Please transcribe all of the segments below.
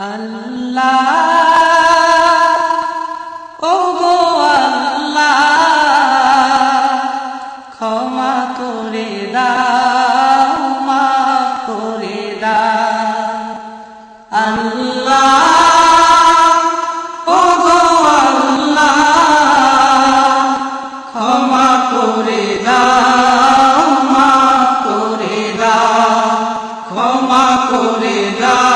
আল্লাহ ও গো আল্লাহ ক্ষমা করে দাও মাফ করে দাও আল্লাহ ও গো আল্লাহ ক্ষমা করে দাও মাফ করে দাও ক্ষমা করে দাও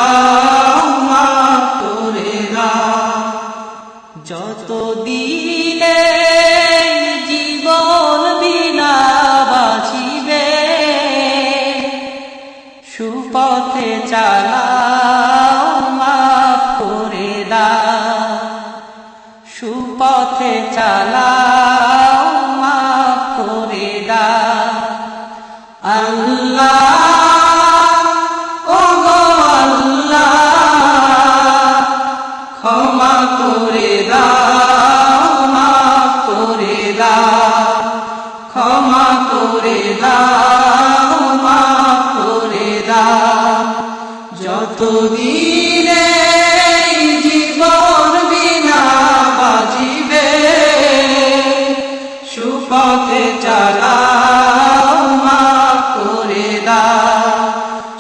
যত দিনে জীবন বিনা বাঁচিবে সুপথে চালাও মাফ করে দাও সুপথে চালাও মাফ করে দাও আল্লাহ ক্ষমা করে দাও মাফ করে দাও ক্ষমা করে দাও মাফ করে দাও যত দিনে জীবন বিনা বাঁচিবে সুপথে চালাও মাফ করে দাও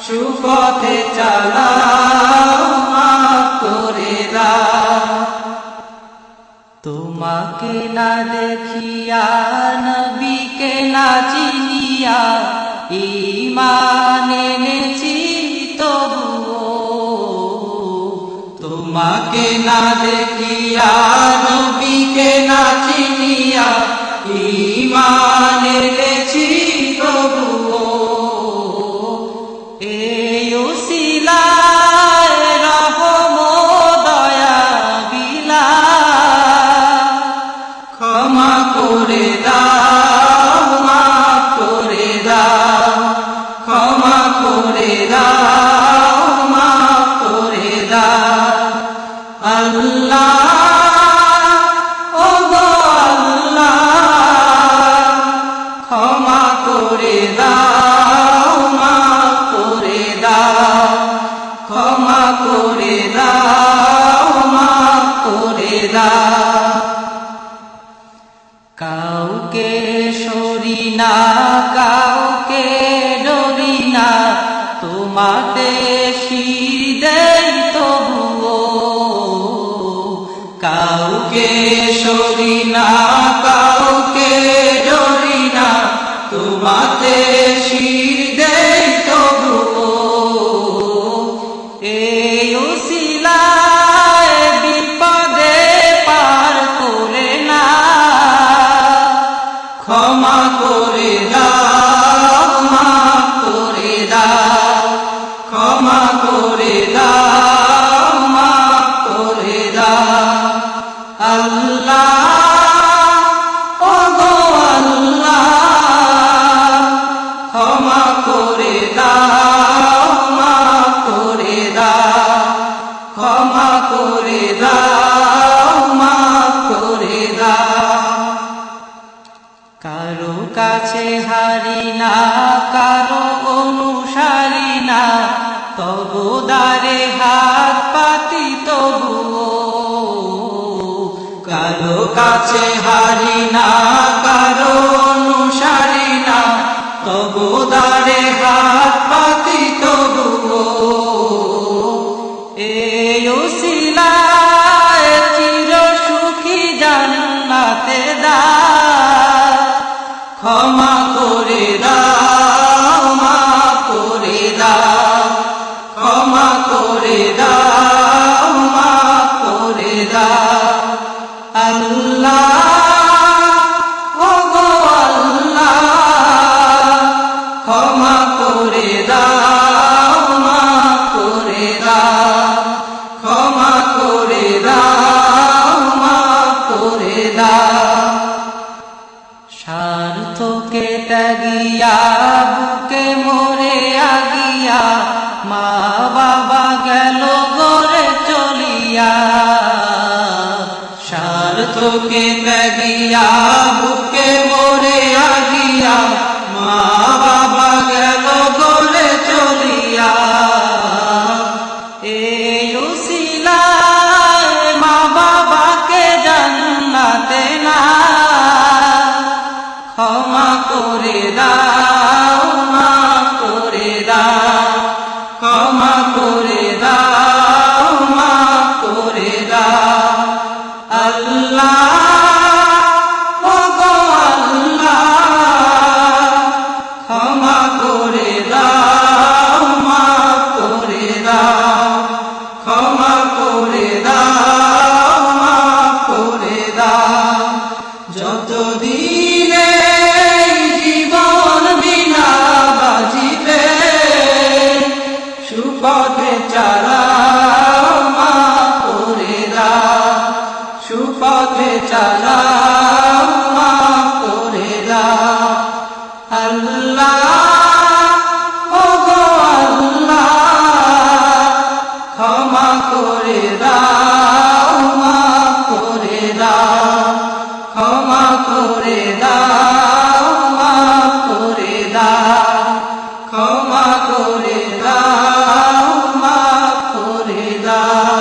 সুপথে চালাও মাফ করে দাও তোমাকে না দেখিয়া নবীকে না চিনিয়া ঈমান এনেছি তবুও তোমাকে না দেখিয়া নবীকে না চিনিয়া ঈমান এনেছি তবুও এই উসিলায় রহম দয়া বিলা ক্ষমা করে দাও মাফ করে দাও ক্ষমা করে দাও মাফ করে দাও আল্লাহ ও গো আল্লাহ ক্ষমা করে দাও মাফ করে দাও ক্ষমা করে দাও মাফ করে দাও কাউকে সরি না কাউকে ডরি না তোমাতে শির দেই তবুও কাউকে সরি না কাউকে ডরি না তোমাতে শির দেই তবুও এই উসিলায় বিপদে পার করে না ক্ষমা করে দাও মাফ করে দাও ক্ষমা করে দাও মাফ করে দাও আল্লাহ ও গো আল্লাহ ক্ষমা করে দাও মাফ করে দাও ক্ষমা করে দাও মাফ করে দাও কারো কাছে হারি না কারো অনুসারী না তবু দ্বারে হাত পাতি তবুও কারো কাছে হারি না কারো অনুসারী না তবু দ্বারে হাত পাতি তবুও এই উসিলায় চির সুখী জান্নাতে দাও ক্ষমা করে দাও মাফ করে দাও ক্ষমা করে দাও মাফ করে দাও আল্লাহ ও গো আল্লাহ ক্ষমা করে দাও মাফ করে দাও ক্ষমা করে দাও মাফ করে দাও স্বার্থকে ত্যাগিয়া বুকে মরে আগিয়া মা বাবা গেল গড়ে চলিয়া স্বার্থকে ত্যাগিয়া বুকে মরে আগিয়া মা বাবা গেল গড়ে চলিয়া এই করে দাও, মাফ করে দাও। আল্লাহ ও গো আল্লাহ, ক্ষমা করে দাও, মাফ করে দাও, ক্ষমা করে দাও, মাফ করে দাও। যতদিন এই জীবন বিনা বাজিবে, সুপথে চালাও, মাফ করে দাও, সুপথে চালাও, মাফ করে দাও। আল্লাহ ও গো আল্লাহ, ক্ষমা করে দাও, মাফ করে দাও, ক্ষমা করে দাও, মাফ করে দাও, ক্ষমা করে দাও, মাফ করে দাও।